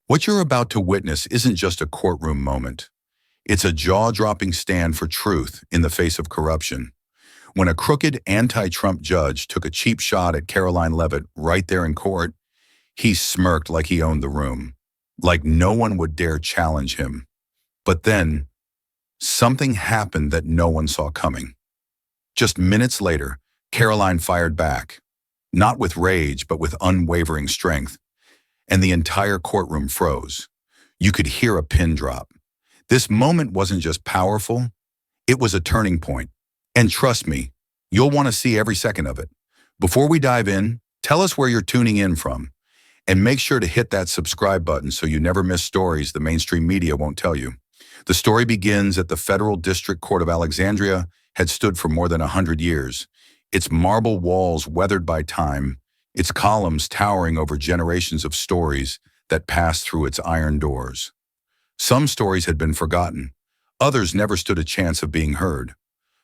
What you're about to witness isn't just a courtroom moment. It's a jaw-dropping stand for truth in the face of corruption. When a crooked anti-Trump judge took a cheap shot at Karoline Leavitt right there in court, he smirked like he owned the room, like no one would dare challenge him. But then, something happened that no one saw coming. Just minutes later, Karoline fired back, not with rage, but with unwavering strength, and the entire courtroom froze. You could hear a pin drop. This moment wasn't just powerful, it was a turning point. And trust me, you'll want to see every second of it. Before we dive in, tell us where you're tuning in from, and make sure to hit that subscribe button so you never miss stories the mainstream media won't tell you. The story begins at the Federal District Court of Alexandria had stood for more than 100 years, its marble walls weathered by time, its columns towering over generations of stories that passed through its iron doors. Some stories had been forgotten, others never stood a chance of being heard.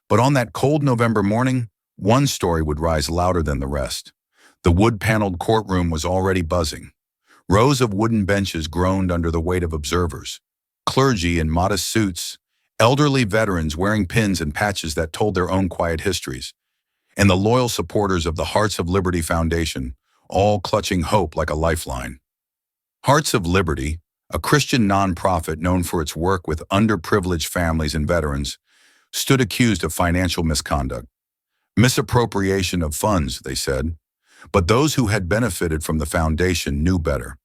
But on that cold November morning, one story would rise louder than the rest. The wood-paneled courtroom was already buzzing. Rows of wooden benches groaned under the weight of observers. Clergy in modest suits, elderly veterans wearing pins and patches that told their own quiet histories, and the loyal supporters of the Hearts of Liberty Foundation, all clutching hope like a lifeline. Hearts of Liberty, a Christian nonprofit known for its work with underprivileged families and veterans, stood accused of financial misconduct. Misappropriation of funds, they said. But those who had benefited from the foundation knew better.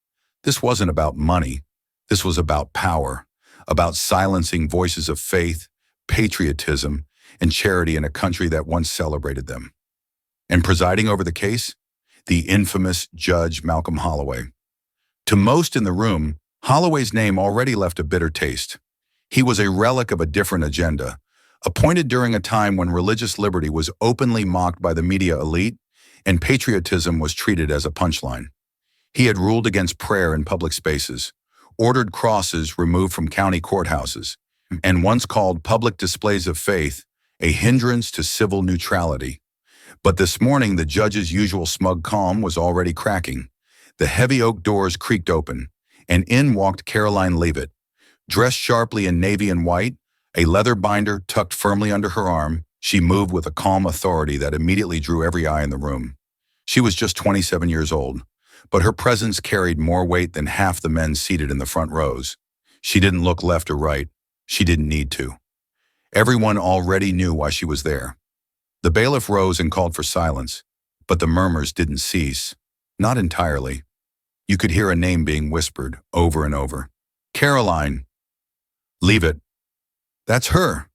This wasn't about money. This was about power, about silencing voices of faith, patriotism, and charity in a country that once celebrated them. And presiding over the case, the infamous Judge Malcolm Holloway. To most in the room, Holloway's name already left a bitter taste. He was a relic of a different agenda, appointed during a time when religious liberty was openly mocked by the media elite and patriotism was treated as a punchline. He had ruled against prayer in public spaces, ordered crosses removed from county courthouses, and once called public displays of faith a hindrance to civil neutrality. But this morning, the judge's usual smug calm was already cracking. The heavy oak doors creaked open, and in walked Karoline Leavitt. Dressed sharply in navy and white, a leather binder tucked firmly under her arm, she moved with a calm authority that immediately drew every eye in the room. She was just 27 years old, but her presence carried more weight than half the men seated in the front rows. She didn't look left or right. She didn't need to. Everyone already knew why she was there. The bailiff rose and called for silence, but the murmurs didn't cease. Not entirely. You could hear a name being whispered over and over. Karoline Leavitt. That's her.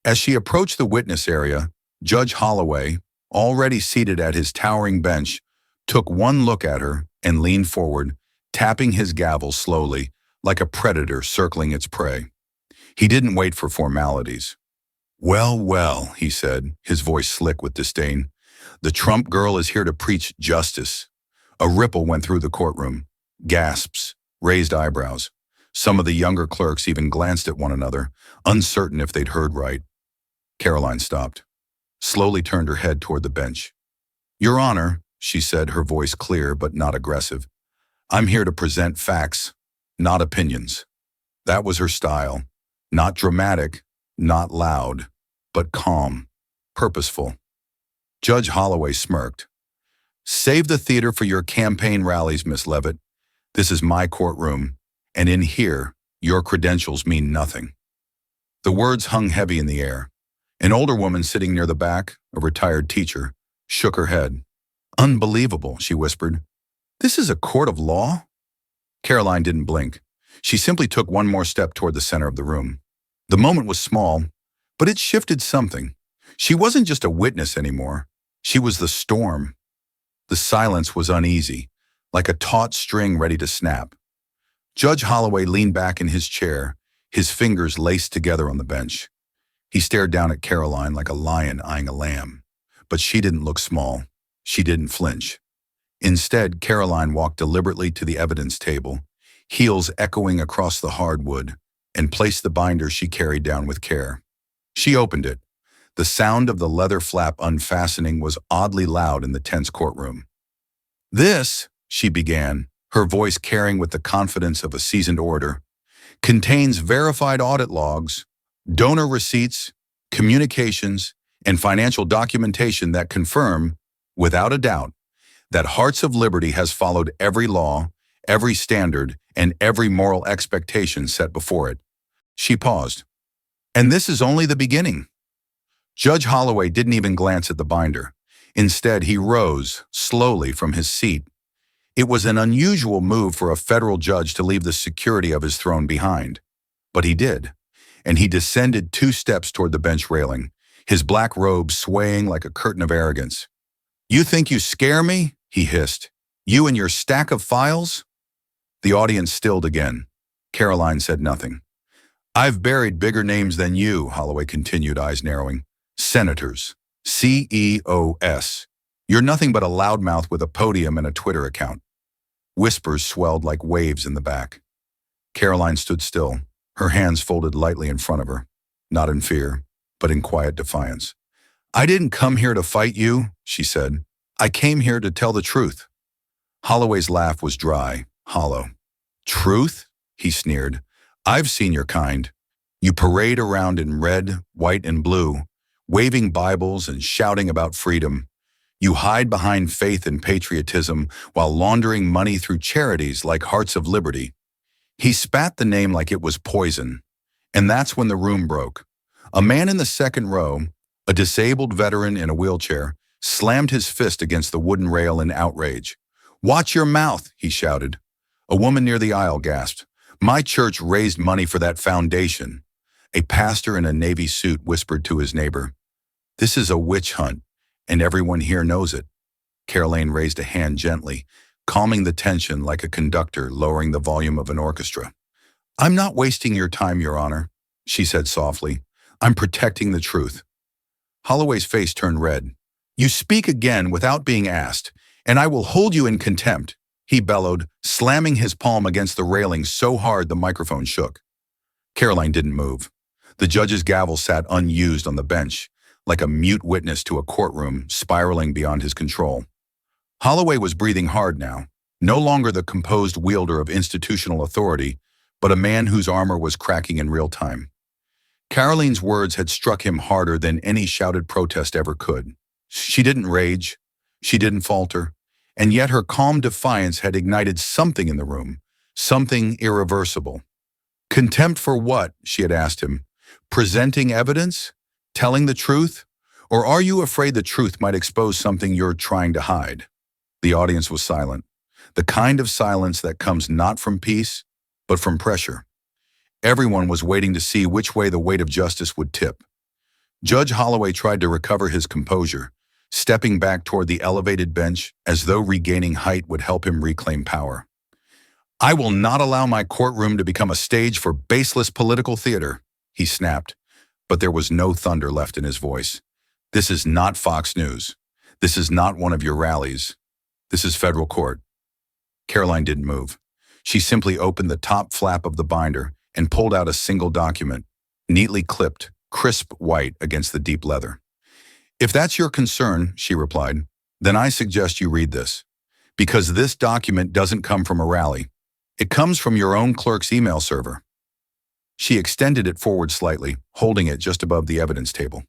As she approached the witness area, Judge Holloway, already seated at his towering bench, took one look at her and leaned forward, tapping his gavel slowly, like a predator circling its prey. He didn't wait for formalities. Well, well, he said, his voice slick with disdain. The Trump girl is here to preach justice. A ripple went through the courtroom. Gasps, raised eyebrows. Some of the younger clerks even glanced at one another, uncertain if they'd heard right. Karoline stopped, slowly turned her head toward the bench. Your Honor, she said, her voice clear but not aggressive, I'm here to present facts, not opinions. That was her style. Not dramatic, not loud, but calm, purposeful. Judge Holloway smirked. Save the theater for your campaign rallies, Miss Leavitt. This is my courtroom, and in here, your credentials mean nothing. The words hung heavy in the air. An older woman sitting near the back, a retired teacher, shook her head. Unbelievable, she whispered. This is a court of law? Karoline didn't blink. She simply took one more step toward the center of the room. The moment was small, but it shifted something. She wasn't just a witness anymore. She was the storm. The silence was uneasy, like a taut string ready to snap. Judge Holloway leaned back in his chair, his fingers laced together on the bench. He stared down at Karoline like a lion eyeing a lamb. But she didn't look small. She didn't flinch. Instead, Karoline walked deliberately to the evidence table, heels echoing across the hardwood, and placed the binder she carried down with care. She opened it. The sound of the leather flap unfastening was oddly loud in the tense courtroom. This, she began, her voice carrying with the confidence of a seasoned orator, contains verified audit logs, donor receipts, communications, and financial documentation that confirm, without a doubt, that Hearts of Liberty has followed every law, every standard, and every moral expectation set before it. She paused. And this is only the beginning. Judge Holloway didn't even glance at the binder. Instead, he rose slowly from his seat. It was an unusual move for a federal judge to leave the security of his throne behind. But he did, and he descended 2 steps toward the bench railing, his black robe swaying like a curtain of arrogance. "You think you scare me?" he hissed. "You and your stack of files?" The audience stilled again. Karoline said nothing. "I've buried bigger names than you," Holloway continued, eyes narrowing. "Senators. CEOs. You're nothing but a loudmouth with a podium and a Twitter account." Whispers swelled like waves in the back. Karoline stood still, her hands folded lightly in front of her, not in fear, but in quiet defiance. "I didn't come here to fight you," she said. "I came here to tell the truth." Holloway's laugh was dry, hollow. "Truth?" he sneered. "I've seen your kind. You parade around in red, white, and blue, waving Bibles and shouting about freedom. You hide behind faith and patriotism while laundering money through charities like Hearts of Liberty." He spat the name like it was poison. And that's when the room broke. A man in the second row, a disabled veteran in a wheelchair, slammed his fist against the wooden rail in outrage. "Watch your mouth," he shouted. A woman near the aisle gasped. "My church raised money for that foundation." A pastor in a navy suit whispered to his neighbor, "This is a witch hunt, and everyone here knows it." Karoline raised a hand gently, calming the tension like a conductor lowering the volume of an orchestra. "I'm not wasting your time, Your Honor," she said softly. "I'm protecting the truth." Holloway's face turned red. "You speak again without being asked, and I will hold you in contempt," he bellowed, slamming his palm against the railing so hard the microphone shook. Karoline didn't move. The judge's gavel sat unused on the bench, like a mute witness to a courtroom spiraling beyond his control. Holloway was breathing hard now, no longer the composed wielder of institutional authority, but a man whose armor was cracking in real time. Karoline's words had struck him harder than any shouted protest ever could. She didn't rage, she didn't falter, and yet her calm defiance had ignited something in the room, something irreversible. "Contempt for what?" she had asked him. "Presenting evidence? Telling the truth? Or are you afraid the truth might expose something you're trying to hide?" The audience was silent, the kind of silence that comes not from peace, but from pressure. Everyone was waiting to see which way the weight of justice would tip. Judge Holloway tried to recover his composure, stepping back toward the elevated bench as though regaining height would help him reclaim power. "I will not allow my courtroom to become a stage for baseless political theater," he snapped, but there was no thunder left in his voice. "This is not Fox News. This is not one of your rallies. This is federal court." Karoline didn't move. She simply opened the top flap of the binder and pulled out a single document, neatly clipped, crisp white against the deep leather. "If that's your concern," she replied, "then I suggest you read this. Because this document doesn't come from a rally. It comes from your own clerk's email server." She extended it forward slightly, holding it just above the evidence table.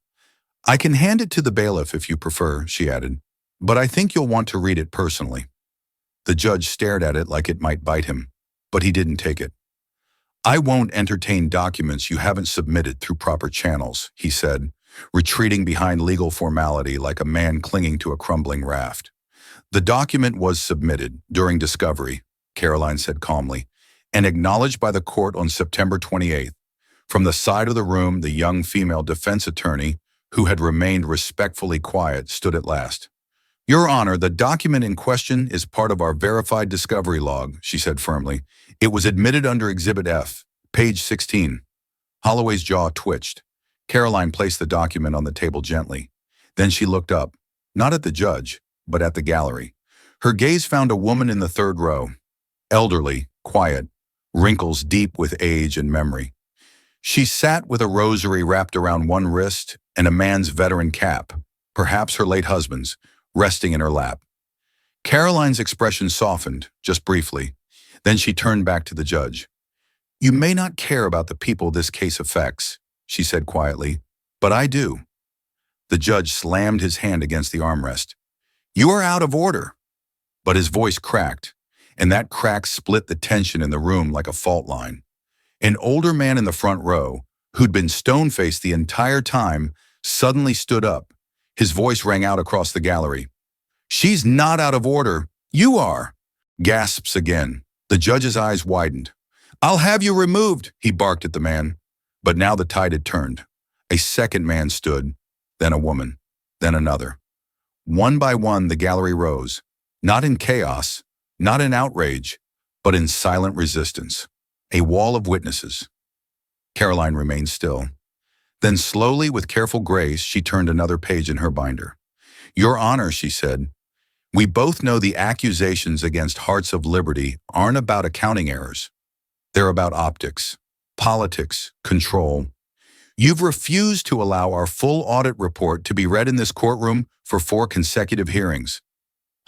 "I can hand it to the bailiff if you prefer," she added, "but I think you'll want to read it personally." The judge stared at it like it might bite him, but he didn't take it. "I won't entertain documents you haven't submitted through proper channels," he said, retreating behind legal formality like a man clinging to a crumbling raft. "The document was submitted during discovery," Karoline said calmly, "and acknowledged by the court on September 28th. From the side of the room, the young female defense attorney, who had remained respectfully quiet, stood at last. "Your Honor, the document in question is part of our verified discovery log," she said firmly. "It was admitted under Exhibit F, page 16. Holloway's jaw twitched. Karoline placed the document on the table gently. Then she looked up, not at the judge, but at the gallery. Her gaze found a woman in the third row, elderly, quiet, wrinkles deep with age and memory. She sat with a rosary wrapped around one wrist and a man's veteran cap, perhaps her late husband's, resting in her lap. Karoline's expression softened, just briefly, Then she turned back to the judge. "You may not care about the people this case affects," she said quietly, "but I do." The judge slammed his hand against the armrest. "You are out of order." But his voice cracked, and that crack split the tension in the room like a fault line. An older man in the front row, who'd been stone-faced the entire time, suddenly stood up. His voice rang out across the gallery. "She's not out of order. You are." Gasps again. The judge's eyes widened. "I'll have you removed," he barked at the man. But now the tide had turned. A second man stood, then a woman, then another. One by one, the gallery rose, not in chaos, not in outrage, but in silent resistance. A wall of witnesses. Karoline remained still. Then slowly, with careful grace, she turned another page in her binder. "Your Honor," she said, "we both know the accusations against Hearts of Liberty aren't about accounting errors. They're about optics, politics, control. You've refused to allow our full audit report to be read in this courtroom for 4 consecutive hearings."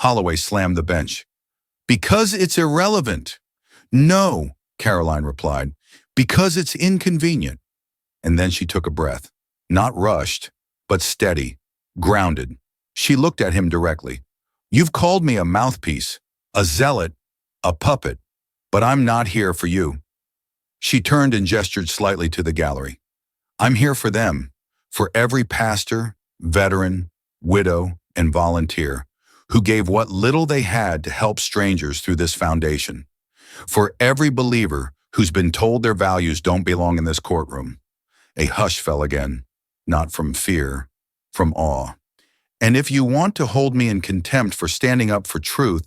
Holloway slammed the bench. "Because it's irrelevant." "No," Karoline replied, "because it's inconvenient." And then she took a breath, not rushed, but steady, grounded. She looked at him directly. "You've called me a mouthpiece, a zealot, a puppet, but I'm not here for you." She turned and gestured slightly to the gallery. "I'm here for them, for every pastor, veteran, widow, and volunteer who gave what little they had to help strangers through this foundation. For every believer who's been told their values don't belong in this courtroom." A hush fell again, not from fear, from awe. "And if you want to hold me in contempt for standing up for truth,"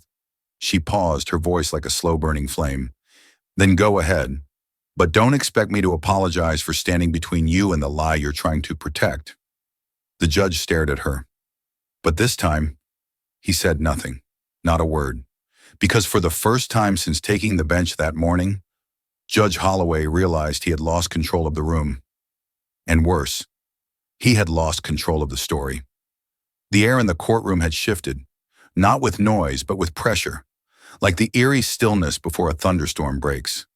she paused, her voice like a slow-burning flame, "then go ahead. But don't expect me to apologize for standing between you and the lie you're trying to protect." The judge stared at her. But this time, he said nothing, not a word. Because for the first time since taking the bench that morning, Judge Holloway realized he had lost control of the room. And worse, he had lost control of the story. The air in the courtroom had shifted, not with noise, but with pressure, like the eerie stillness before a thunderstorm breaks.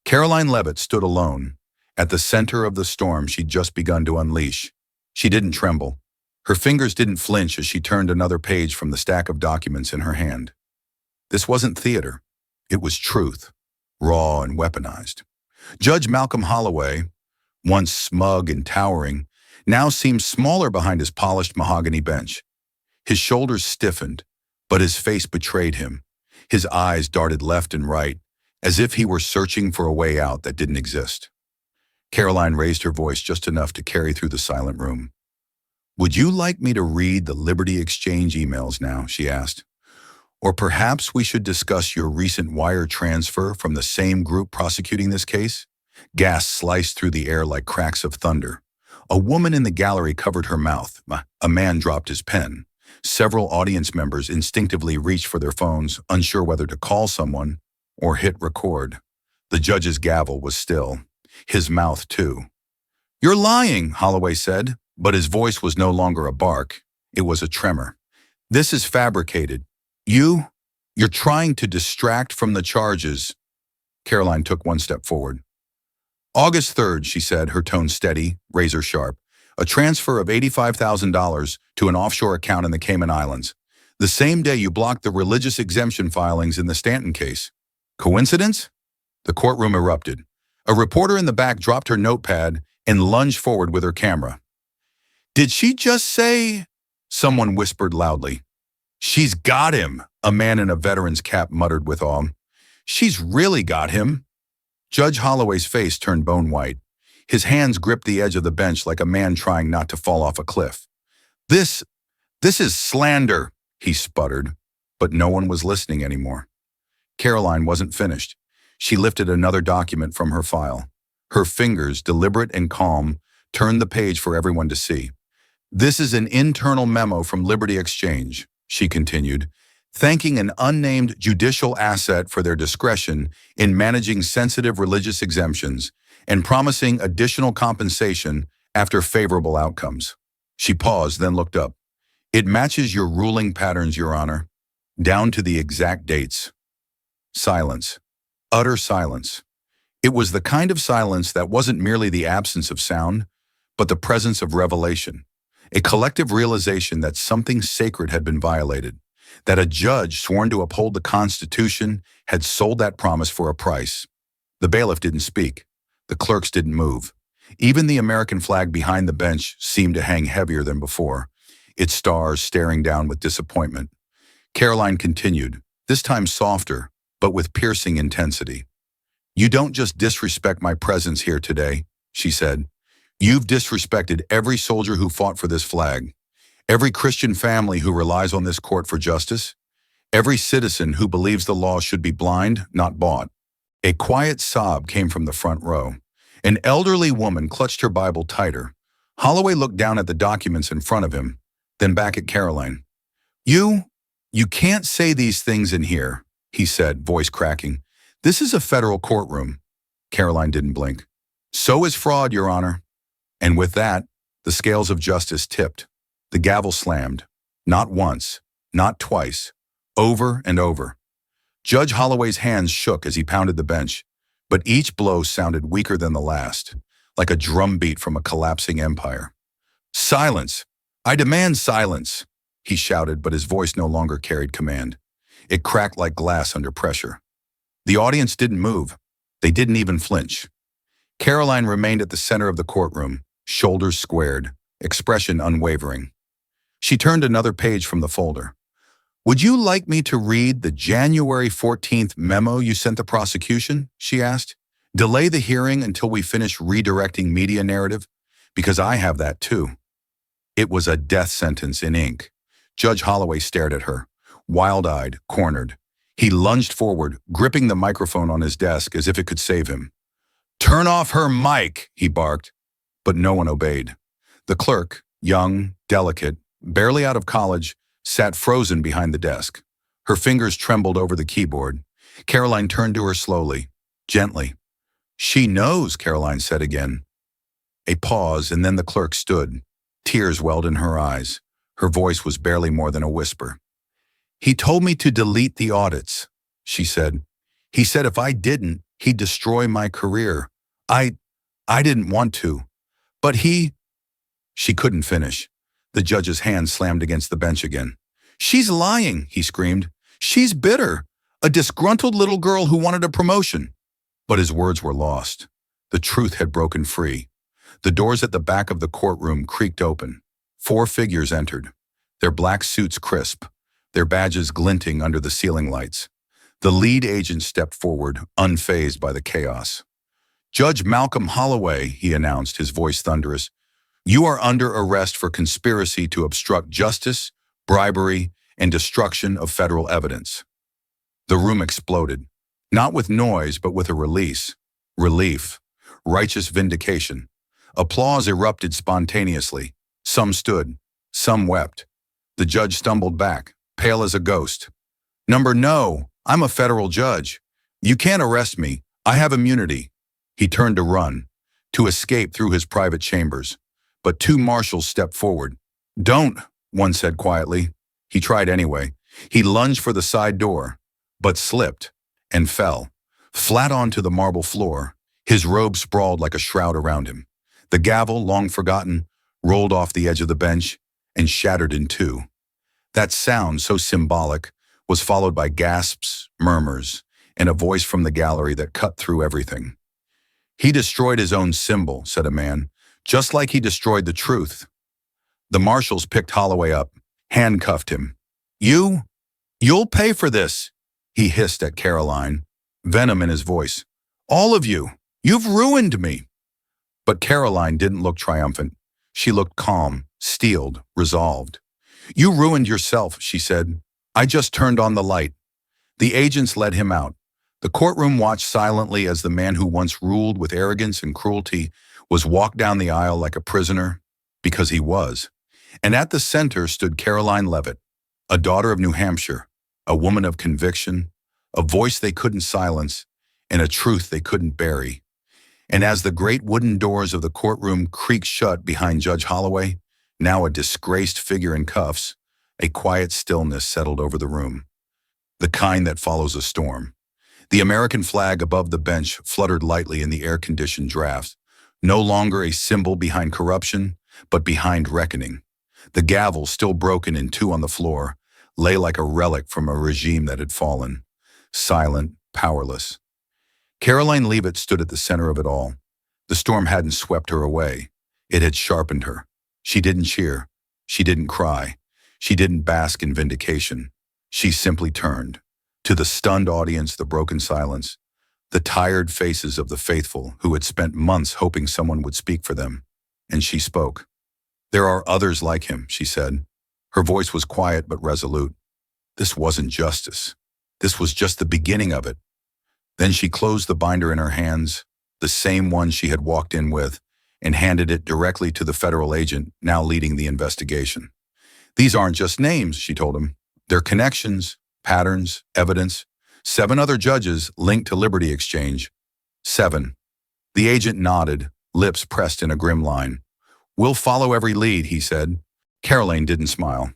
Karoline Leavitt stood alone, at the center of the storm she'd just begun to unleash. She didn't tremble. Her fingers didn't flinch as she turned another page from the stack of documents in her hand. This wasn't theater. It was truth, raw and weaponized. Judge Malcolm Holloway, once smug and towering, now seemed smaller behind his polished mahogany bench. His shoulders stiffened, but his face betrayed him. His eyes darted left and right, as if he were searching for a way out that didn't exist. Karoline raised her voice just enough to carry through the silent room. "Would you like me to read the Liberty Exchange emails now?" she asked. "Or perhaps we should discuss your recent wire transfer from the same group prosecuting this case?" Gas sliced through the air like cracks of thunder. A woman in the gallery covered her mouth. A man dropped his pen. Several audience members instinctively reached for their phones, unsure whether to call someone or hit record. The judge's gavel was still. His mouth, too. "You're lying," Holloway said, but his voice was no longer a bark. It was a tremor. "This is fabricated. You're trying to distract from the charges." Karoline took one step forward. "August 3rd, she said, her tone steady, razor sharp. "A transfer of $85,000 to an offshore account in the Cayman Islands. The same day you blocked the religious exemption filings in the Stanton case. Coincidence?" The courtroom erupted. A reporter in the back dropped her notepad and lunged forward with her camera. "Did she just say?" Someone whispered loudly. "She's got him," a man in a veteran's cap muttered with awe. "She's really got him." Judge Holloway's face turned bone white. His hands gripped the edge of the bench like a man trying not to fall off a cliff. This is slander," he sputtered, but no one was listening anymore. Karoline wasn't finished. She lifted another document from her file. Her fingers, deliberate and calm, turned the page for everyone to see. "This is an internal memo from Liberty Exchange," she continued, "thanking an unnamed judicial asset for their discretion in managing sensitive religious exemptions and promising additional compensation after favorable outcomes." She paused, then looked up. "It matches your ruling patterns, Your Honor, down to the exact dates." Silence. Utter silence. It was the kind of silence that wasn't merely the absence of sound, but the presence of revelation, a collective realization that something sacred had been violated, that a judge sworn to uphold the Constitution had sold that promise for a price. The bailiff didn't speak. The clerks didn't move. Even the American flag behind the bench seemed to hang heavier than before, its stars staring down with disappointment. Karoline continued, this time softer, but with piercing intensity. You don't just disrespect my presence here today, she said. You've disrespected every soldier who fought for this flag, every Christian family who relies on this court for justice, every citizen who believes the law should be blind, not bought. A quiet sob came from the front row. An elderly woman clutched her Bible tighter. Holloway looked down at the documents in front of him, then back at Karoline. You can't say these things in here, he said, voice cracking. This is a federal courtroom. Karoline didn't blink. So is fraud, Your Honor. And with that, the scales of justice tipped. The gavel slammed. Not once, not twice, over and over. Judge Holloway's hands shook as he pounded the bench, but each blow sounded weaker than the last, like a drumbeat from a collapsing empire. Silence! I demand silence! He shouted, but his voice no longer carried command. It cracked like glass under pressure. The audience didn't move. They didn't even flinch. Karoline remained at the center of the courtroom, shoulders squared, expression unwavering. She turned another page from the folder. Would you like me to read the January 14th memo you sent the prosecution? She asked. Delay the hearing until we finish redirecting media narrative? Because I have that too. It was a death sentence in ink. Judge Holloway stared at her, wild-eyed, cornered. He lunged forward, gripping the microphone on his desk as if it could save him. Turn off her mic, he barked, but no one obeyed. The clerk, young, delicate, barely out of college, sat frozen behind the desk. Her fingers trembled over the keyboard. Karoline turned to her slowly, gently. She knows, Karoline said again. A pause, and then the clerk stood. Tears welled in her eyes. Her voice was barely more than a whisper. He told me to delete the audits, she said. He said if I didn't, he'd destroy my career. I didn't want to. But he... She couldn't finish. The judge's hand slammed against the bench again. She's lying, he screamed. She's bitter. A disgruntled little girl who wanted a promotion. But his words were lost. The truth had broken free. The doors at the back of the courtroom creaked open. 4 figures entered, their black suits crisp, their badges glinting under the ceiling lights. The lead agent stepped forward, unfazed by the chaos. Judge Malcolm Holloway, he announced, his voice thunderous. You are under arrest for conspiracy to obstruct justice, bribery, and destruction of federal evidence. The room exploded, not with noise, but with a release, relief, righteous vindication. Applause erupted spontaneously. Some stood, some wept. The judge stumbled back, pale as a ghost. No, I'm a federal judge. You can't arrest me. I have immunity. He turned to run, to escape through his private chambers. But 2 marshals stepped forward. Don't, one said quietly. He tried anyway. He lunged for the side door, but slipped and fell, flat onto the marble floor. His robe sprawled like a shroud around him. The gavel, long forgotten, rolled off the edge of the bench and shattered in 2. That sound, so symbolic, was followed by gasps, murmurs, and a voice from the gallery that cut through everything. He destroyed his own symbol, said a man, just like he destroyed the truth. The marshals picked Holloway up, handcuffed him. You'll pay for this, he hissed at Karoline, venom in his voice. All of you, you've ruined me. But Karoline didn't look triumphant. She looked calm, steeled, resolved. You ruined yourself, she said. I just turned on the light. The agents led him out. The courtroom watched silently as the man who once ruled with arrogance and cruelty was walked down the aisle like a prisoner, because he was. And at the center stood Karoline Leavitt, a daughter of New Hampshire, a woman of conviction, a voice they couldn't silence, and a truth they couldn't bury. And as the great wooden doors of the courtroom creaked shut behind Judge Holloway, now a disgraced figure in cuffs, a quiet stillness settled over the room. The kind that follows a storm. The American flag above the bench fluttered lightly in the air-conditioned draft, no longer a symbol behind corruption, but behind reckoning. The gavel, still broken in two on the floor, lay like a relic from a regime that had fallen, silent, powerless. Karoline Leavitt stood at the center of it all. The storm hadn't swept her away. It had sharpened her. She didn't cheer. She didn't cry. She didn't bask in vindication. She simply turned. To the stunned audience, the broken silence, the tired faces of the faithful who had spent months hoping someone would speak for them. And she spoke. "There are others like him," she said. Her voice was quiet but resolute. This wasn't justice. This was just the beginning of it. Then she closed the binder in her hands, the same one she had walked in with, and handed it directly to the federal agent now leading the investigation. "These aren't just names," she told him. "They're connections, patterns, evidence. 7 other judges linked to Liberty Exchange. 7. The agent nodded, lips pressed in a grim line. "We'll follow every lead," he said. Karoline didn't smile.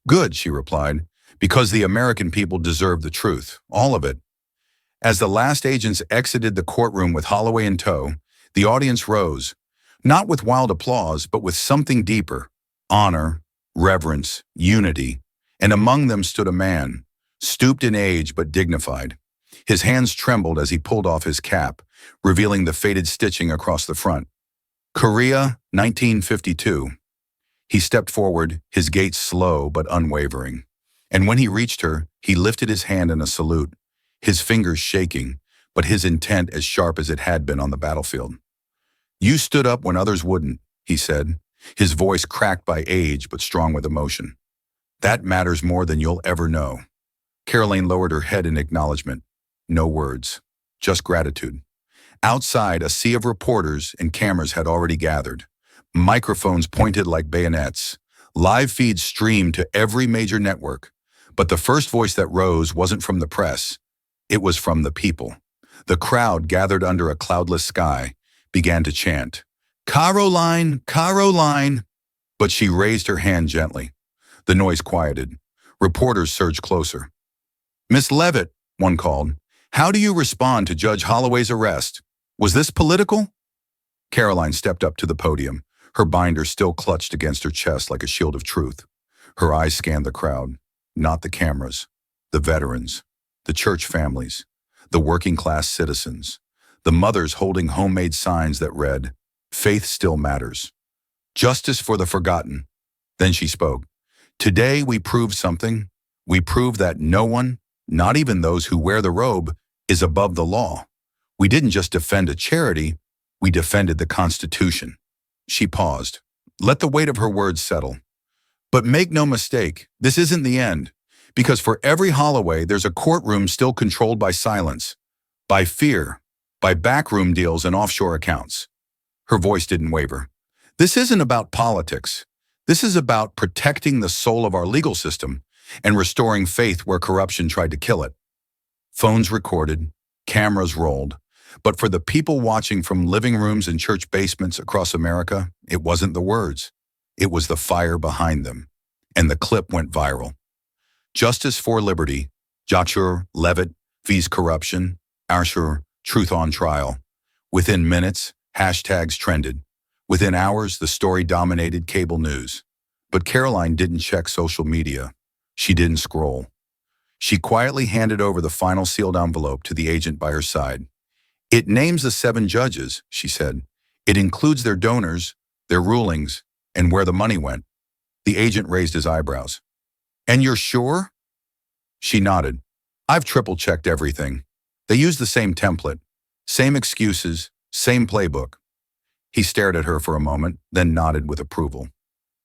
"Good," she replied, "because the American people deserve the truth, all of it." As the last agents exited the courtroom with Holloway in tow, the audience rose, not with wild applause, but with something deeper: honor, reverence, unity. And among them stood a man, stooped in age but dignified. His hands trembled as he pulled off his cap, revealing the faded stitching across the front. "Korea, 1952. He stepped forward, his gait slow but unwavering. And when he reached her, he lifted his hand in a salute, his fingers shaking, but his intent as sharp as it had been on the battlefield. "You stood up when others wouldn't," he said, his voice cracked by age but strong with emotion. "That matters more than you'll ever know." Karoline lowered her head in acknowledgement. No words, just gratitude. Outside, a sea of reporters and cameras had already gathered. Microphones pointed like bayonets. Live feeds streamed to every major network. But the first voice that rose wasn't from the press. It was from the people. The crowd, gathered under a cloudless sky, began to chant, "Karoline, Karoline!" But she raised her hand gently. The noise quieted. Reporters surged closer. "Miss Leavitt," one called, "how do you respond to Judge Holloway's arrest? Was this political?" Karoline stepped up to the podium, her binder still clutched against her chest like a shield of truth. Her eyes scanned the crowd, not the cameras, the veterans, the church families, the working-class citizens, the mothers holding homemade signs that read, "Faith still matters. Justice for the forgotten." Then she spoke. "Today we proved something. We proved that no one, not even those who wear the robe, is above the law. We didn't just defend a charity, we defended the Constitution." She paused. Let the weight of her words settle. "But make no mistake, this isn't the end. Because for every Holloway, there's a courtroom still controlled by silence, by fear, by backroom deals and offshore accounts." Her voice didn't waver. "This isn't about politics. This is about protecting the soul of our legal system and restoring faith where corruption tried to kill it." Phones recorded, cameras rolled, but for the people watching from living rooms and church basements across America, it wasn't the words. It was the fire behind them. And the clip went viral. "Justice for Liberty, Joshua Leavitt vs. corruption, Arshur, truth on trial." Within minutes, hashtags trended. Within hours, the story dominated cable news. But Karoline didn't check social media. She didn't scroll. She quietly handed over the final sealed envelope to the agent by her side. "It names the 7 judges," she said. "It includes their donors, their rulings, and where the money went." The agent raised his eyebrows. "And you're sure?" She nodded. "I've triple-checked everything. They use the same template, same excuses, same playbook." He stared at her for a moment, then nodded with approval.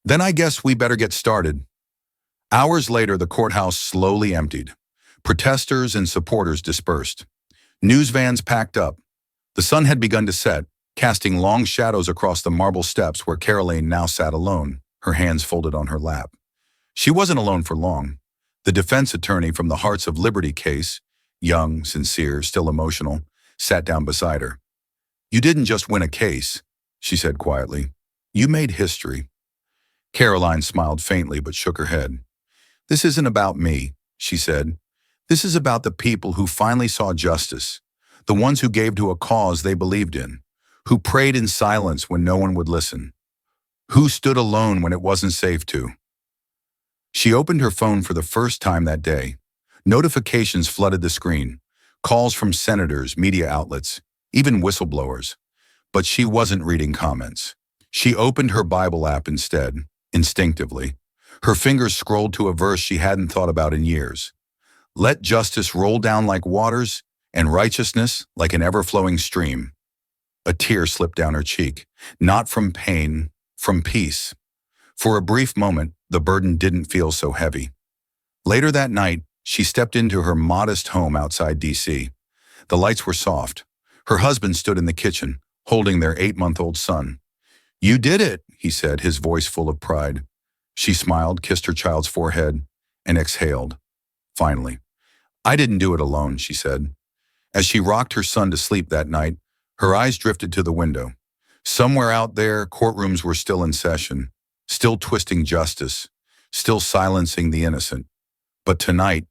"Then I guess we better get started." Hours later, the courthouse slowly emptied. Protesters and supporters dispersed. News vans packed up. The sun had begun to set, casting long shadows across the marble steps where Karoline now sat alone, her hands folded on her lap. She wasn't alone for long. The defense attorney from the Hearts of Liberty case, young, sincere, still emotional, sat down beside her. "You didn't just win a case," she said quietly. "You made history." Karoline smiled faintly but shook her head. "This isn't about me," she said. This is about the people who finally saw justice, the ones who gave to a cause they believed in, who prayed in silence when no one would listen, who stood alone when it wasn't safe to. She opened her phone for the first time that day. Notifications flooded the screen, calls from senators, media outlets, even whistleblowers. But she wasn't reading comments. She opened her Bible app instead, instinctively. Her fingers scrolled to a verse she hadn't thought about in years. Let justice roll down like waters, and righteousness like an ever-flowing stream. A tear slipped down her cheek, not from pain, from peace. For a brief moment, the burden didn't feel so heavy. Later that night, she stepped into her modest home outside D.C. The lights were soft. Her husband stood in the kitchen, holding their 8-month-old son. "You did it," he said, his voice full of pride. She smiled, kissed her child's forehead, and exhaled. Finally. "I didn't do it alone," she said. As she rocked her son to sleep that night, her eyes drifted to the window. Somewhere out there, courtrooms were still in session, still twisting justice, still silencing the innocent. But tonight,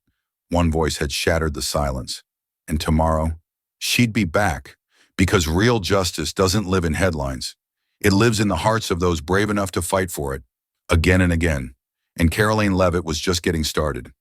one voice had shattered the silence. And tomorrow, she'd be back, because real justice doesn't live in headlines. It lives in the hearts of those brave enough to fight for it, again and again. And Karoline Leavitt was just getting started.